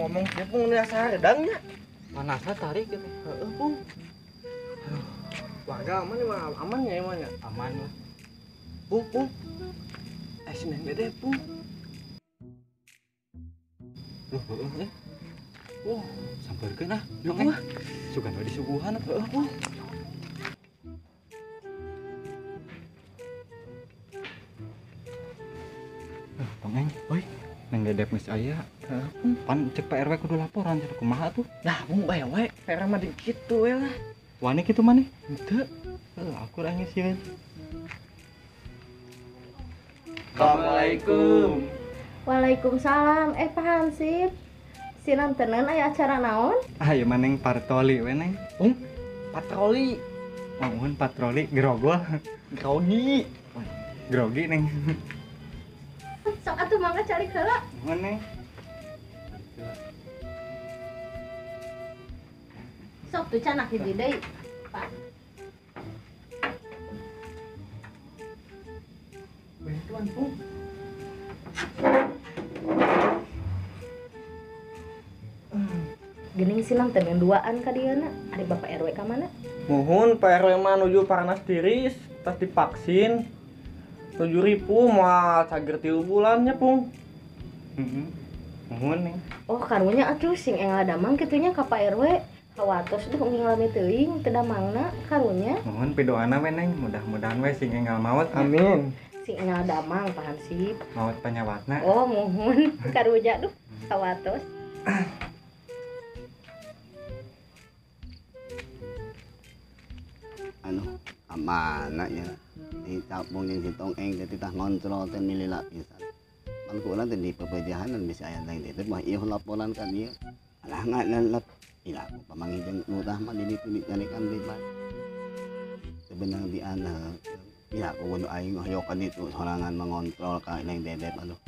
ngomong sih Pung ini asa redangnya. Panasnya tarik gitu. Heeh Pung. Warga aman ya, aman ya emangnya. Aman lah. Pung. Sineng gede Pung. Sampeurkeun ah. Yuk Pang. mah. Sugan we disuguhan atuh. Pung. Pang. Oi. Neng dedep geus aya. Pan cek Pak RW kudu laporan cenah kumaha tuh. Nah Pung bae we. Pera mah dikit we lah. Wani kitu maneh. Henteu. Aku ra ngisieun. Assalamualaikum. Waalaikumsalam. Pak Hansip. Sinan tenen aya acara naon? Ieu mah neng patroli we neng. Patroli. Mohon patroli grogol. Grogi. Grogi neng. Sok atuh mangga cari heula. Mohon neng. Sok tuh canak hiji deui. Pak. Bantuan Pung. Geuning silang tenen duaan ka dieuna. Ari Bapak RW ka mana? Mohon Pak RW mah nuju Parnas Tiris, tas divaksin. 7.000 moal cager 3 bulannya Pung. Heeh. Mohon neng. Oh, karunya atuh sing enggal damang kitunya ka Pak RW. Kawatos duh ngalami teuing teu damangna karunya. Mohon pidoana we neng, mudah-mudahan we sing enggal maot. Amin. Sing enggal damang Pak Hansip. Maot panyawatna. Oh, mohon karunya duh kawatos. Amana ya di tapong yang sitong eng jadi tah ngontrol teh milila pisan mangkulan teh di pepejahanan bisa aya teh teh mah ieu laporan kan ieu alah ngalap ila ku pamangijeng mutah mah di ditu dicarikan di mah sebenarnya di ana ila ku kudu aing hayokan itu sorangan mengontrol ka neng dedep aduh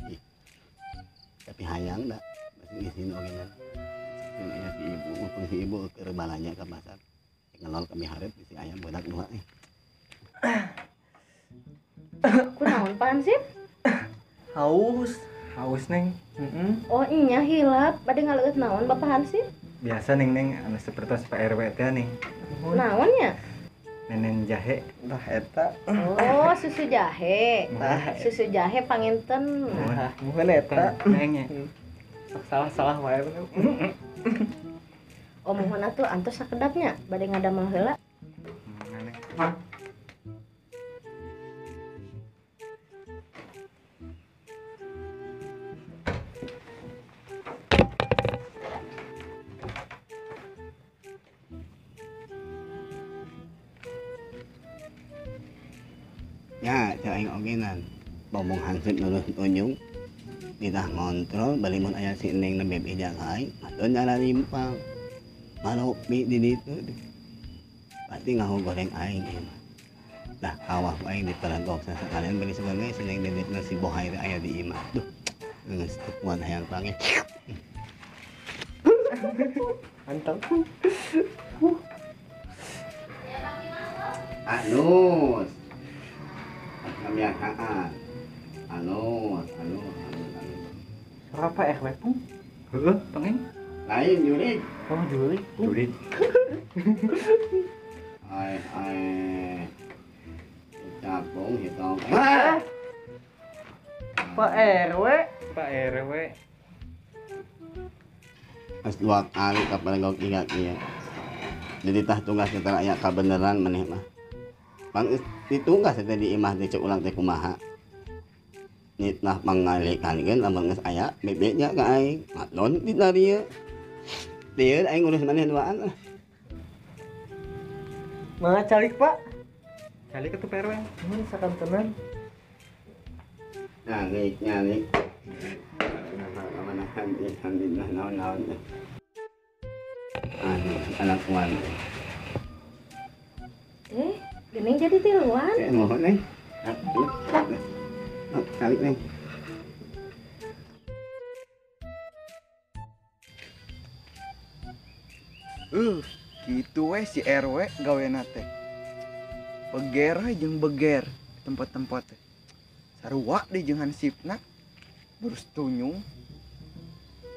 tapi hayang da masih isin oge nya aya si ibu mumpung si ibu keur balanya ka pasar ngelol kami hareup si ayam budak dua Kunaon Pak Hansip? Haus neng. Oh, nya hilap. Bade ngaleueut naon Bapak Hansip? Biasa neng anu sapertos Pak RW teh neng. Naon nya? Nenen jahe. dah eta. Oh, susu jahe. Nah, Susu jahe panginten. mungkin eta. Neng nya. Salah wae. Oh, mohon atuh antos sakedapnya. Bade ngadamel heula. Neng. ya cara aing ogenan bomong hansip nulus tunjung kita ngontrol balik mun aya si neng nebeb ijak aing adon nyala limpang malopi di ditu pasti ngahu goreng aing ieu mah dah kawah aing diperantok sakalian beli sebagai si neng dedep nasi bohay teh aya di imah duh geus teu kuat hayang pange Mantap. anus kebiasaan anus Berapa RW Pung? Heeh, pengeng. lain jurik Oh Juli. Jurit. ai capung hitong Pak RW. Pak RW. pas 2 kali kapalenggok ingat ieu jadi tah tugas kita aya kabeneran maneh mah pang ditunggas teh di imah teh cek ulang teh kumaha nitnah pangalihkankeun lamun geus aya bebeknya ka aing ngadon di dieu dieu aing ngurus maneh duaan Mana calik Pak? Calik atuh Pak RW. Mun sakantenan. nyalik kamanahan alhamdulillah naon anak wan Geuning jadi tiluan. mohon neng kalik neng Gitu we si RW gawena teh. Beger we jeung beger tempat-tempat teh. Sarua deui jeung hansipna. Burus tunyung.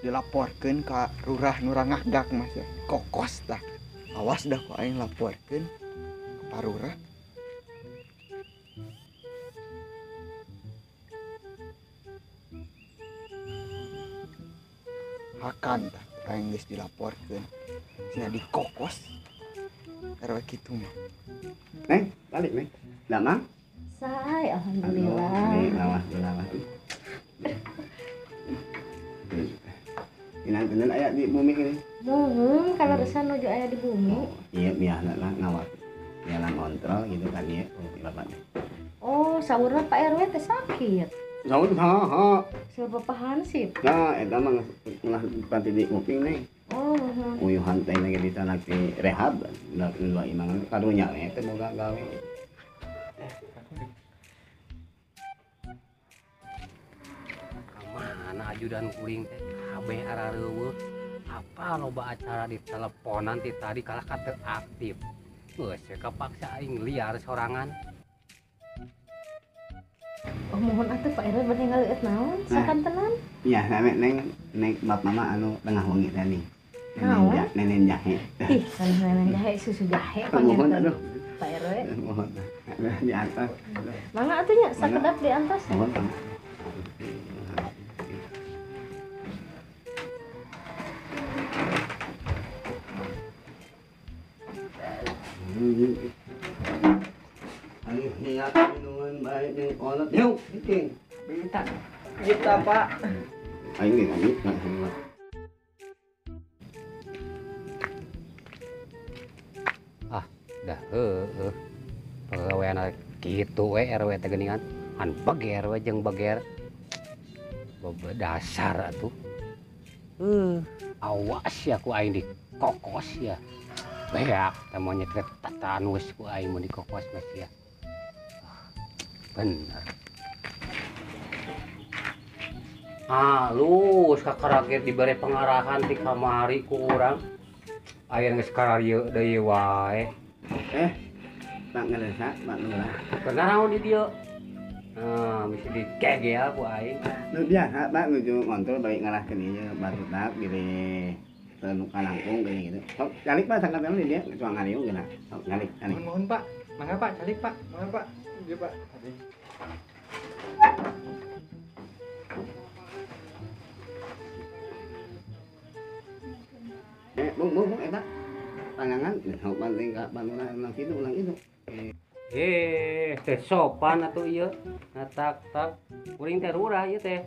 dilaporkeun ka lurah nu rangagak mas ya. Kokos tah. Awas dah ku aing laporkeun ka parurah. Hakan tah aing geus dilaporkeun. Cenah dikokos. RW kitu mah. Neng, balik neng. Damang. Say, Nih, alhamdulillah. lawas. Inan aya di bumi ini. Muhun kalau resan nuju aya di bumi. Oh, iya biasa lah ngawat. Jalan kontrol gitu kan ya. Oh, bapak. Oh, saurna Pak RW teh sakit. Saud ha. Saur Bapak Hansip. Nah, eta mah ulah pati di kuping neng. Oh, muhun. Uyuhan teh lagi ditanak di rehab. Da dua imang karunya we teh boga gawe. Kamana ajudan kuring teh kabeh arareueuh. Apa loba acara di teleponan ti tadi kalah kate aktif. Geus kepaksa aing liar sorangan. Oh, muhun atuh Pak RW bener ngaliet naon? Sakantenan. Iya, neng bab mama anu tengah wengi teh nih. Naon? Nenen jahe. Ih, kana nenek jahe susu jahe Mohon panggil aduh. Pak RW. Mohon. Di atas. Mangga atuh nya sakedap di antos. Mohon. Ayo niat minuman baik jeung kolot. Yuk, bikin. Kita Pak. Ayo nih kan semua. Dah pagawean kitu we RW teh geuningan. Han beger we jeung beger. Boba dasar atuh. Awas ya ku aing dikokos ya. Beak teh monyet teh tatanus ku aing mun dikokos mas ya. Bener. Halus kakaraget dibere pengarahan ti kamari ku urang. Aya geus kararieu deui wae. Pak ngerasa, Pak Lurah. Kenapa naon di dieu? Mesti dikegel ku aing. Nu biasa, Pak nuju ngontrol baik ngarahkeun ieu batu tak gini. Teu kalangkung gini gitu. Sok calik Pak sangkatan di dia, cuma ngariung geuna. Sok calik. Mohon Pak. Mangga Pak, calik Pak. Mangga Pak. Iya Pak. Bung eta. Pangangan sok banting ka Lurah ulang itu. Teh sopan atuh ieu. Tak kuring teh lurah ieu teh.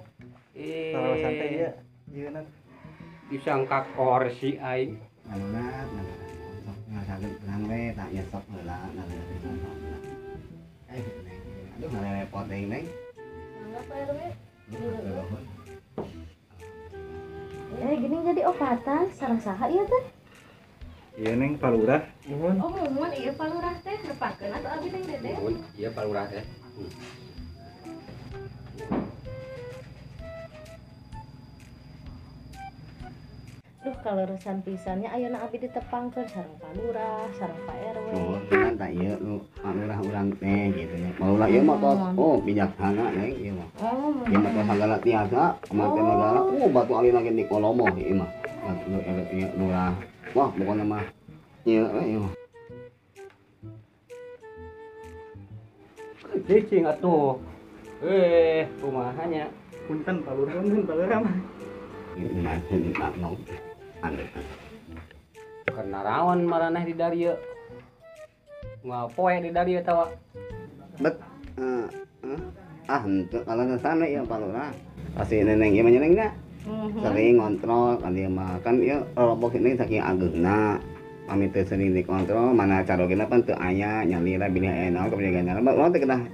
Kalau santai ya. Iya nan. Disangka korsi aing. Lurah, sok ngasakeun tenang we, tak nyesok heula aduh ngarepot deui neng. Mangga Pak RW. Gini jadi opatan sareng saha ieu teh? Iya neng Pak Lurah. Mohon. Oh, mumun ieu Pak Lurah teh nepakeun atuh abi teh Dede. Mun ieu Pak Lurah teh. Duh, kalau urusan pisannya ayeuna abi ditepangkeun sareng Pak Lurah, sareng Pak RW. Oh, kan tak ieu lu Pak Lurah urang teh gitu nya. Pak Lurah ieu mah tos bijaksana neng ieu mah. Oh, Ieu mah tos sagala tiasa, mate negara. Batu alin lagi di Kolomo ieu mah. Ieu Lurah. Wah, pokona mah ieu mah. Cicing atuh. Kumaha nya? Punten Pak Lurah, punten Pak Lurah mah. Ini masih tak mau. Karena rawan maraneh di darieu. Ngapoe di darieu tawa. Bet henteu kalau sana ya Pak Lurah. Pasti neneng ieu mah nyenengna. Sering ngontrol kan dia mah kan ieu rorobok ini saking ageuna. Pamit teu sering dikontrol mana carogena pan teu aya nyalira bilih aya naon kebijakanna. Urang teh kedah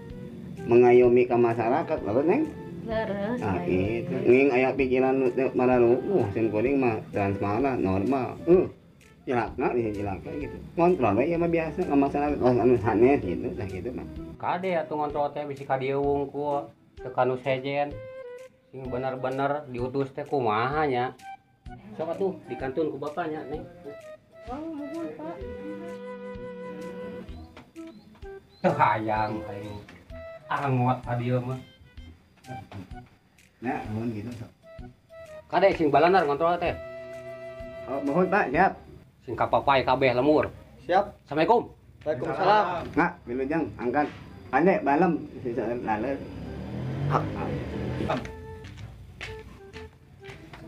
mengayomi ka masyarakat lalu neng. leres. Nah itu nging aya pikiran maralu sin kuring mah transparan normal. Cilaka cilaka gitu. Kontrol we ieu mah biasa ka masyarakat anu sanes gitu tah gitu mah. Kade atuh ngontrol teh bisi ka dieu wungkul teu kanu sejen. Sing bener-bener diutus teh kumaha nya. Sok atuh dikantun ku bapaknya neng. Oh, mohon Pak. Teu hayang aing. Angot ka dieu mah. Nah, mun gitu sok. Kade sing balanar ngontrol teh. Oh, mohon Pak, siap. Sing kapapai kabeh lemur. Siap. Assalamualaikum. Waalaikumsalam. Nggak, Wilujeng, angkat. Ane, balem, sisa laler.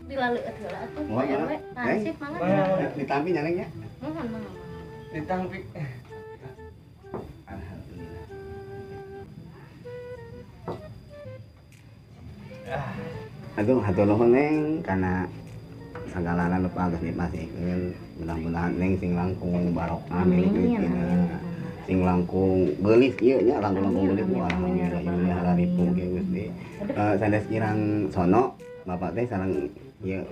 Dilalu heula atuh Mohon, Pak RW. Neng. Nasib mangga. Ditampi nyalengnya. Mohon mangga. Ditangpi. Alhamdulillah. Aduh, hatur nuhun Neng karena segala lupa geus dipasihkeun. Mudah-mudahan Neng sing langkung barokah Amin, milik amin. sing langkung geulis ieu nya langkung geulis alhamdulillah ieu hararipun ge Gusti. Sanes kirang sono Bapak teh sareng ieu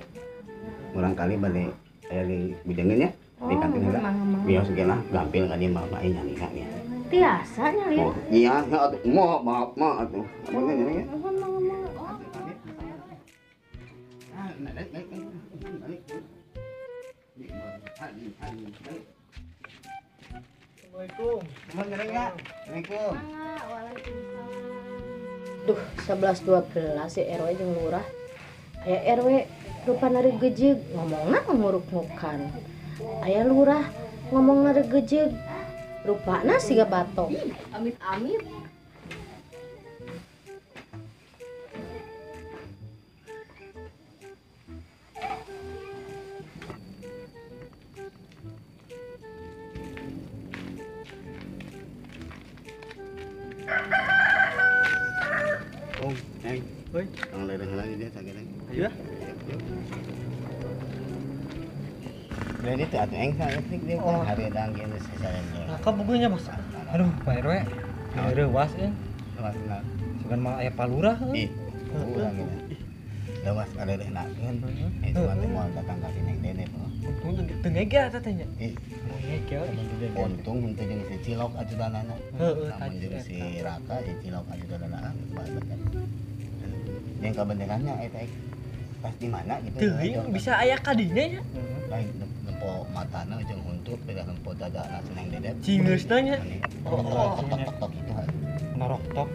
urang kali bade aya di bidengeun nya di kantin heula. Bios ge lah gampil ka dieu Bapak nyanyi ka nya. Tiasa nya lihat. Oh, iya atuh maaf atuh. Abang nyanyi ya. Mohon mangga. Assalamualaikum. Assalamualaikum. Duh, 11-12 si RW jeung lurah. Aya RW rupana reugejeg ngomongna nguruk-ngukan. Aya lurah ngomongna reugejeg rupana siga batok. Amit-amit. Oh, Neng. Hoi. Ang lereng lagi dia sakit Neng. Iya. Jadi tuh atuh eng sa elektrik dia Oh. hari dang kieu sesaren dia. Nah, ka bukunya Mas. Aduh, Pak RW. Reuwas ya. Lawas kenal. Sugan mah aya palurah. Ih, urang gitu. Lawas ada deh nakeun. Itu mah teh moal datang ka sini Dede po. Untung tengega tatanya. Ih, untung henteu jeung si Cilok ajudanana. Heeh, Namun jeung tadi si Raka si Cilok ajudanana babat kan. Yang kebenarannya eta pas di mana gitu. Teuing bisa aya kadinya ya. Lain nempo matana jeung huntu beda nempo dadana seneng Dede. Cingeusna nya. Oh, tok gitu. Norok tok.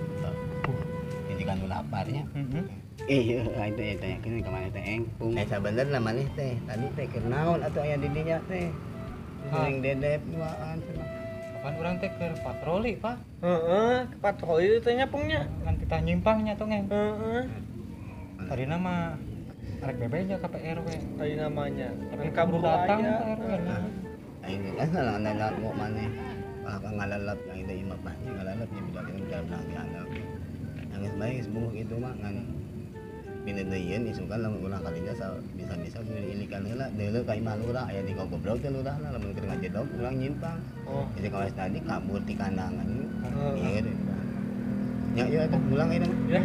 Jadi kan ulah aparnya. Heeh. Iya, itu ya kini kemana teh eng? Sebenernya nama nih teh, tadi teh kernaon atau ayah didinya teh? Sering dedep duaan. Kapan urang teh keur patroli, Pak? Heeh, patroli teh nya pungnya. Kan kita nyimpangnya tuh ngeng. Heeh. Tadi nama arek bebe aja ke PRW. Tadi namanya. Tapi kabur kabur datang aya. ke RW. Ini kan salah nanya mau mana? Kalau ngalalap yang itu imam banyak ngalalap yang tidak kita bicara bilang dianggap. Yang sebaik sebuah itu mah kan pindahin isukan lamun ulah kalinya bisa ilikan heula deuleu ka imah lurah aya di goblok teh lurah lah lamun keur ngajedog urang nyimpang. Oh. Jadi kalau tadi kabur di kandangan. Heeh. Iya. Ya itu pulang itu. Ya.